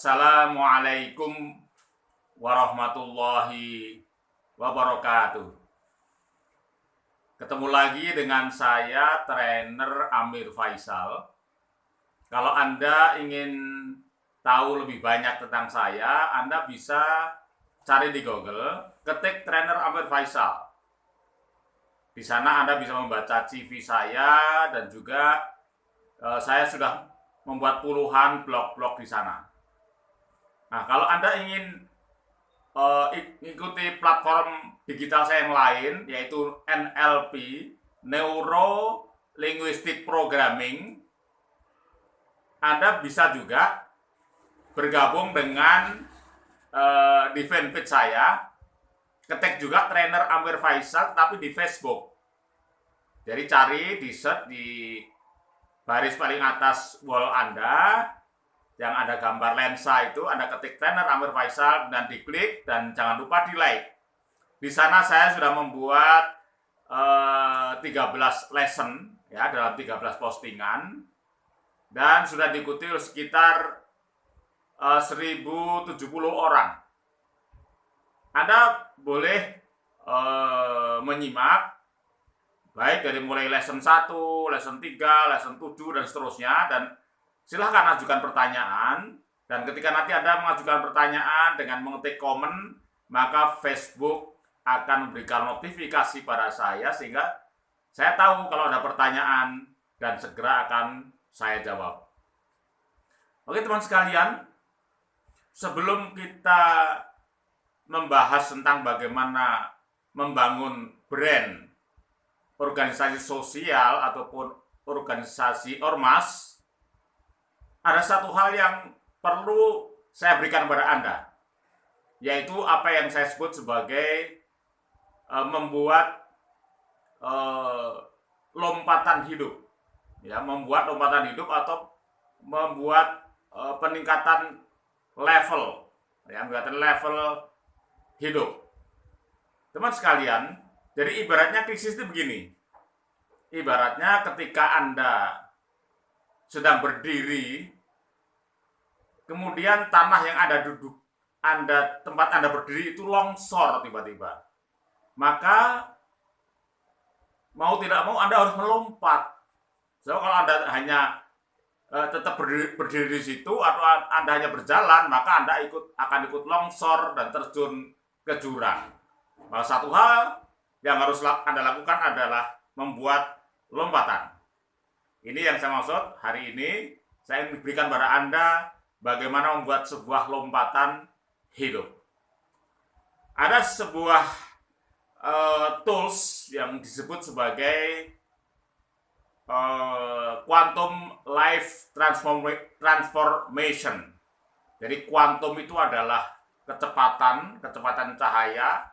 Assalamualaikum warahmatullahi wabarakatuh. Ketemu lagi dengan saya, trainer Amir Faisal. Kalau Anda ingin tahu lebih banyak tentang saya, Anda bisa cari di Google, ketik trainer Amir Faisal. Di sana Anda bisa membaca CV saya dan juga saya sudah membuat puluhan blog-blog di sana. Nah, kalau Anda ingin ikuti platform digital saya yang lain, yaitu NLP, Neuro Linguistic Programming, Anda bisa juga bergabung dengan di fanpage saya, ketik juga trainer Amir Faisal, tapi di Facebook. Jadi cari, di search di baris paling atas wall Anda, yang ada gambar lensa itu, Anda ketik trainer Amir Faisal dan diklik, dan jangan lupa di like. Di sana saya sudah membuat 13 lesson ya, dalam 13 postingan, dan sudah diikuti sekitar 1070 orang. Anda boleh menyimak baik dari mulai lesson 1, lesson 3, lesson 7 dan seterusnya, dan silahkan ajukan pertanyaan, dan ketika nanti Anda mengajukan pertanyaan dengan mengetik komen, maka Facebook akan memberikan notifikasi pada saya sehingga saya tahu kalau ada pertanyaan dan segera akan saya jawab. Oke teman sekalian, sebelum kita membahas tentang bagaimana membangun brand organisasi sosial ataupun organisasi ormas, ada satu hal yang perlu saya berikan kepada Anda, yaitu apa yang saya sebut sebagai membuat lompatan hidup, ya, membuat lompatan hidup atau membuat peningkatan level, ya, peningkatan level hidup. Teman sekalian, jadi ibaratnya krisis itu begini, ibaratnya ketika Anda sedang berdiri, kemudian tanah yang Anda duduk, tempat Anda berdiri itu longsor tiba-tiba. Maka mau tidak mau Anda harus melompat. So kalau Anda hanya tetap berdiri di situ atau Anda hanya berjalan, maka Anda akan ikut longsor dan terjun ke jurang. Maka satu hal yang harus Anda lakukan adalah membuat lompatan. Ini yang saya maksud hari ini, saya ingin berikan pada Anda bagaimana membuat sebuah lompatan hidup. Ada sebuah tools yang disebut sebagai quantum life transformation. Jadi quantum itu adalah kecepatan cahaya,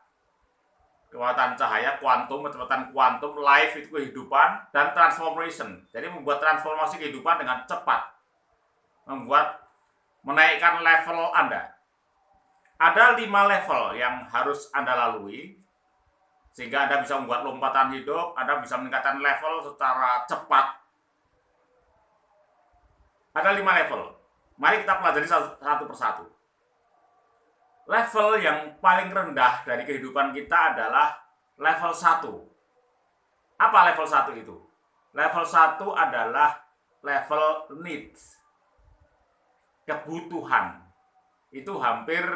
kecepatan kuantum, life itu kehidupan, dan transformation. Jadi membuat transformasi kehidupan dengan cepat, menaikkan level Anda. Ada 5 level yang harus Anda lalui, sehingga Anda bisa membuat lompatan hidup, Anda bisa meningkatkan level secara cepat. Ada 5 level. Mari kita pelajari satu persatu. Level yang paling rendah dari kehidupan kita adalah level 1. Apa level 1 itu? Level 1 adalah level needs. Kebutuhan. Itu hampir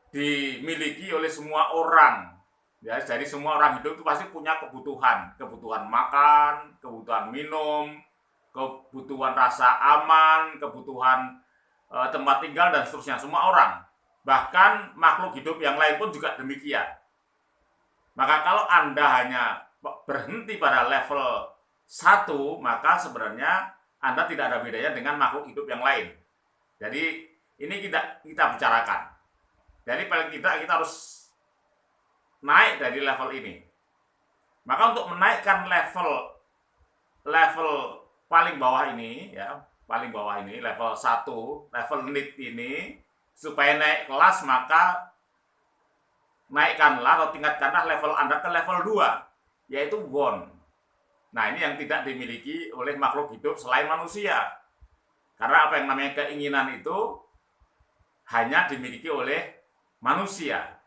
dimiliki oleh semua orang. Ya, jadi semua orang hidup itu pasti punya kebutuhan. Kebutuhan makan, kebutuhan minum, kebutuhan rasa aman, kebutuhan tempat tinggal, dan seterusnya. Semua orang, bahkan makhluk hidup yang lain pun juga demikian. Maka kalau Anda hanya berhenti pada level 1, maka sebenarnya Anda tidak ada bedanya dengan makhluk hidup yang lain. Jadi ini kita bicarakan. Jadi paling tidak kita harus naik dari level ini. Maka untuk menaikkan level paling bawah ini, ya, level 1, level need ini, supaya naik kelas, maka naikkanlah atau tingkatkanlah level Anda ke level 2, yaitu want. Nah, ini yang tidak dimiliki oleh makhluk hidup selain manusia. Karena apa yang namanya keinginan itu hanya dimiliki oleh manusia.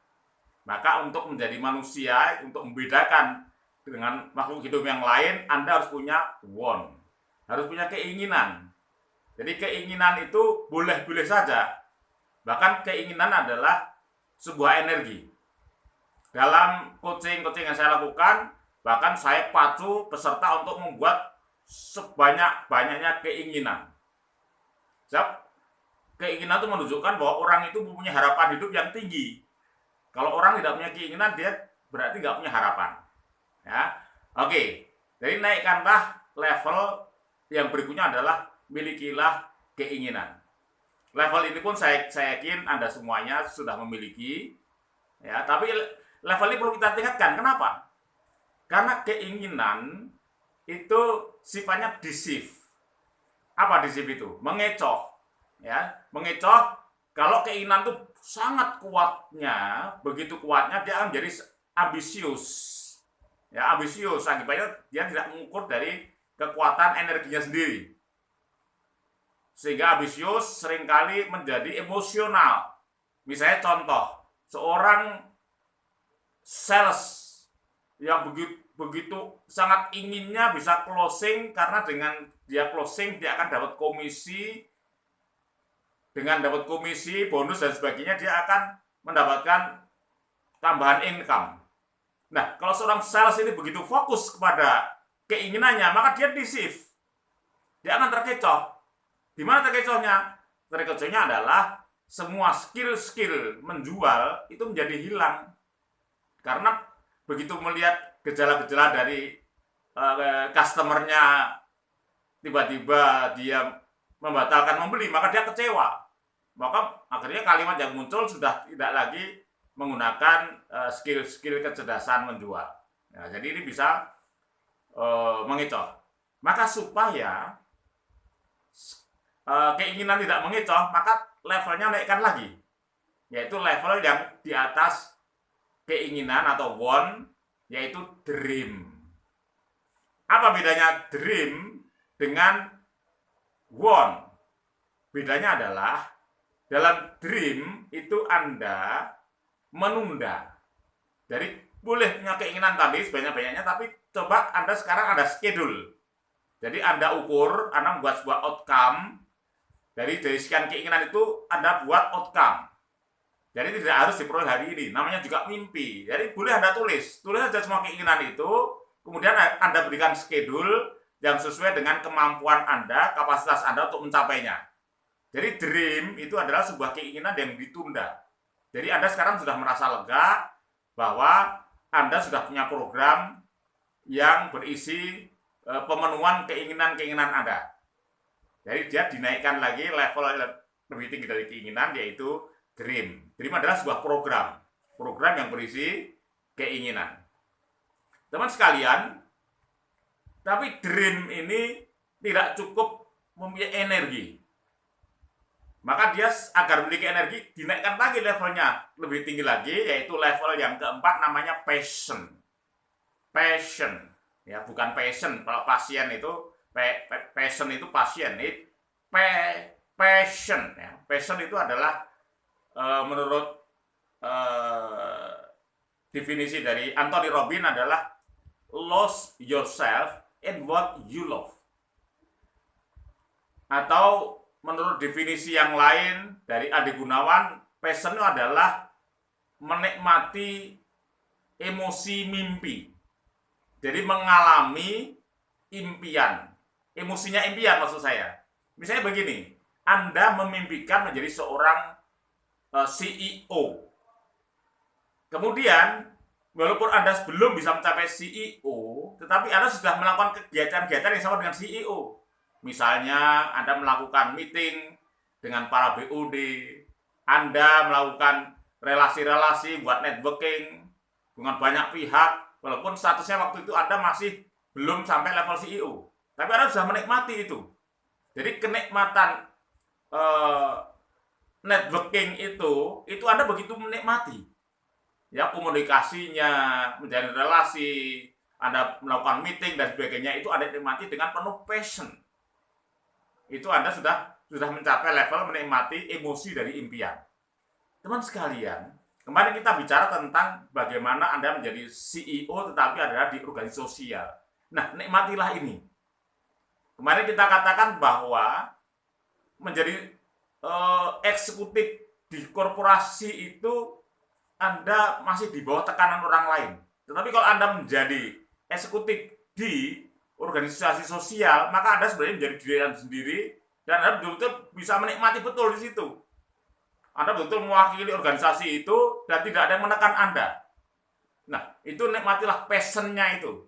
Maka untuk menjadi manusia, untuk membedakan dengan makhluk hidup yang lain, Anda harus punya want, harus punya keinginan. Jadi keinginan itu boleh-boleh saja. Bahkan keinginan adalah sebuah energi. Dalam coaching yang saya lakukan, bahkan saya pacu peserta untuk membuat sebanyak-banyaknya keinginan. Keinginan itu menunjukkan bahwa orang itu mempunyai harapan hidup yang tinggi. Kalau orang tidak punya keinginan, dia berarti nggak punya harapan. Ya, oke. Jadi naikkanlah level yang berikutnya adalah milikilah keinginan. Level ini pun saya yakin Anda semuanya sudah memiliki. Ya, tapi level ini perlu kita tingkatkan. Kenapa? Karena keinginan itu sifatnya deceive. Apa deceive itu? Mengecoh. Ya, mengecoh. Kalau keinginan itu sangat kuatnya, begitu kuatnya dia akan menjadi ambisius. Ya, ambisius akibatnya dia tidak mengukur dari kekuatan energinya sendiri. Sehingga ambisius seringkali menjadi emosional. Misalnya contoh, seorang sales yang begitu sangat inginnya bisa closing, karena dengan dia closing dia akan dapat komisi, dengan dapat komisi, bonus dan sebagainya dia akan mendapatkan tambahan income. Nah, kalau seorang sales ini begitu fokus kepada keinginannya, maka dia deceive. Dia akan terkecoh. Di mana terkecohnya? Terkecohnya adalah semua skill-skill menjual itu menjadi hilang. Karena begitu melihat gejala-gejala dari customernya, tiba-tiba dia membatalkan membeli, maka dia kecewa. Maka akhirnya kalimat yang muncul sudah tidak lagi menggunakan skill-skill kecerdasan menjual. Nah, jadi ini bisa mengecoh. Maka supaya keinginan tidak mengecoh, maka levelnya naikkan lagi, yaitu level yang di atas keinginan atau want, yaitu dream. Apa bedanya dream dengan want? Bedanya adalah dalam dream itu Anda menunda. Jadi boleh punya keinginan tadi sebanyak-banyaknya, tapi coba Anda sekarang ada schedule. Jadi Anda ukur, Anda membuat sebuah outcome. Dari sekian keinginan itu Anda buat outcome. Jadi tidak harus diperoleh hari ini. Namanya juga mimpi. Jadi boleh Anda tulis saja semua keinginan itu. Kemudian Anda berikan schedule yang sesuai dengan kemampuan Anda, kapasitas Anda untuk mencapainya. Jadi dream itu adalah sebuah keinginan yang ditunda. Jadi Anda sekarang sudah merasa lega bahwa Anda sudah punya program yang berisi pemenuhan keinginan-keinginan Anda. Jadi dia dinaikkan lagi level lebih tinggi dari keinginan, yaitu dream. Dream adalah sebuah program yang berisi keinginan. Teman sekalian, tapi dream ini tidak cukup mempunyai energi. Maka dia agar memiliki energi, dinaikkan lagi levelnya lebih tinggi lagi, yaitu level yang keempat, namanya passion. Passion, ya bukan passion. Kalau pasien itu passion itu pasien, passion ya. Passion itu adalah menurut definisi dari Anthony Robbins adalah lose yourself in what you love. Atau menurut definisi yang lain dari Adi Gunawan, passion itu adalah menikmati emosi mimpi. Jadi mengalami impian. Emosinya impian maksud saya. Misalnya begini, Anda memimpikan menjadi seorang CEO. Kemudian, walaupun Anda belum bisa mencapai CEO, tetapi Anda sudah melakukan kegiatan-kegiatan yang sama dengan CEO. Misalnya, Anda melakukan meeting dengan para BOD, Anda melakukan relasi-relasi buat networking dengan banyak pihak, walaupun statusnya waktu itu Anda masih belum sampai level CEO. Tapi Anda sudah menikmati itu. Jadi kenikmatan networking itu Anda begitu menikmati. Ya, komunikasinya, menjalin relasi, Anda melakukan meeting dan sebagainya, itu Anda nikmati dengan penuh passion. Itu Anda sudah sudah mencapai level menikmati emosi dari impian. Teman sekalian, kemarin kita bicara tentang bagaimana Anda menjadi CEO tetapi adalah di organisasi sosial. Nah, nikmatilah ini. Kemarin kita katakan bahwa menjadi eksekutif di korporasi itu Anda masih di bawah tekanan orang lain. Tetapi kalau Anda menjadi eksekutif di organisasi sosial, maka Anda sebenarnya menjadi diri Anda sendiri dan Anda betul-betul bisa menikmati betul di situ. Anda betul-betul mewakili organisasi itu dan tidak ada yang menekan Anda. Nah, itu nikmatilah passion-nya itu.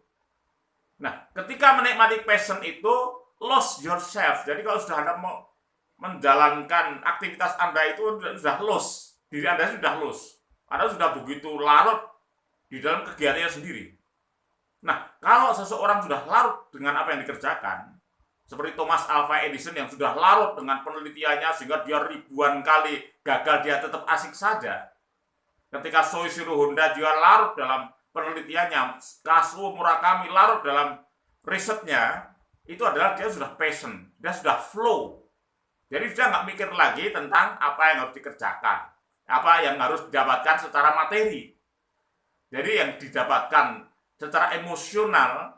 Nah, ketika menikmati passion itu, lose yourself. Jadi kalau sudah Anda mau menjalankan aktivitas Anda itu sudah lose, diri Anda sudah lose. Anda sudah begitu larut di dalam kegiatannya sendiri. Nah, kalau seseorang sudah larut dengan apa yang dikerjakan, seperti Thomas Alva Edison yang sudah larut dengan penelitiannya sehingga dia ribuan kali gagal, dia tetap asik saja. Ketika Soichiro Honda juga larut dalam penelitiannya, Kazuo Murakami larut dalam risetnya, itu adalah dia sudah passion, dia sudah flow. Jadi dia nggak mikir lagi tentang apa yang harus dikerjakan, apa yang harus didapatkan secara materi. Jadi yang didapatkan secara emosional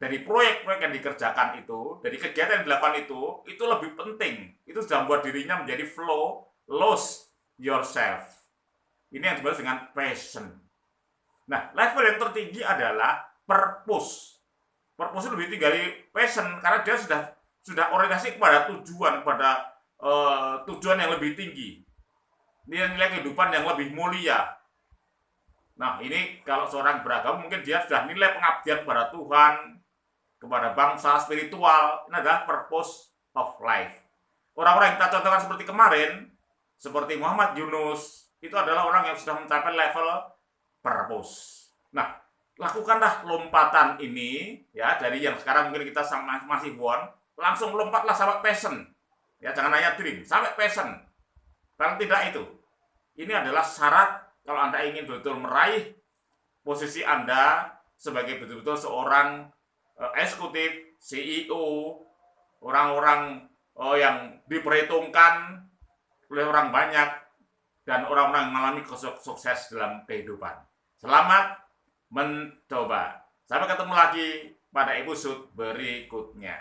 dari proyek-proyek yang dikerjakan itu, dari kegiatan yang dilakukan itu lebih penting. Itu sudah membuat dirinya menjadi flow, lose yourself. Ini yang disebut dengan passion. Nah, level yang tertinggi adalah purpose. Purpose lebih tinggi dari passion karena dia sudah orientasi kepada tujuan, kepada tujuan yang lebih tinggi. Nilai-nilai kehidupan yang lebih mulia. Nah, ini kalau seorang beragama mungkin dia sudah nilai pengabdian kepada Tuhan, kepada bangsa, spiritual. Ini adalah purpose of life. Orang-orang yang kita contohkan seperti kemarin, seperti Muhammad Yunus, itu adalah orang yang sudah mencapai level purpose. Nah, lakukanlah lompatan ini, ya, dari yang sekarang mungkin kita masih won, langsung lompatlah sampai passion. Ya, jangan hanya dream, sampai passion. Paling tidak itu. Ini adalah syarat kalau Anda ingin betul-betul meraih posisi Anda sebagai betul-betul seorang eksekutif, CEO, orang-orang yang diperhitungkan oleh orang banyak dan orang-orang yang mengalami sukses dalam kehidupan. Selamat mencoba. Sampai ketemu lagi pada episode berikutnya.